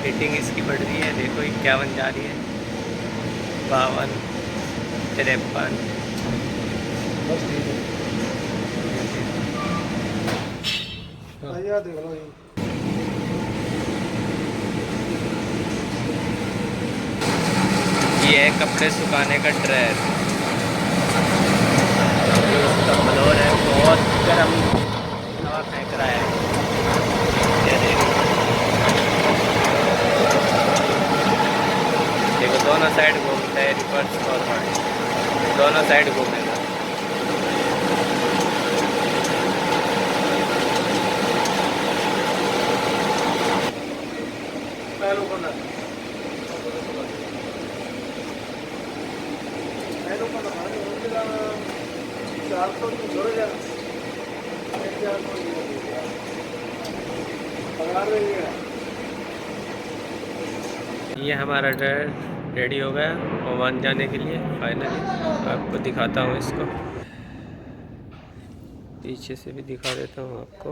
Rating इसकी बढ़ रही है, देखो 51 जा रही है, 52, 53। बस ठीक है। भैया देख लो ये। ये है कपड़े सुखाने का ड्रायर। इसका फ्लोर है, बहुत गर्म हवा फेंक रहा है। ये देखो दोनों साइड घूमता है, रिवर्स फॉरवर्ड दोनों साइड घूमेगा। ये हमारा ड्रायर रेडी हो गया ओमान जाने के लिए। फाइनली आपको दिखाता हूँ इसको, पीछे से भी दिखा देता हूँ आपको।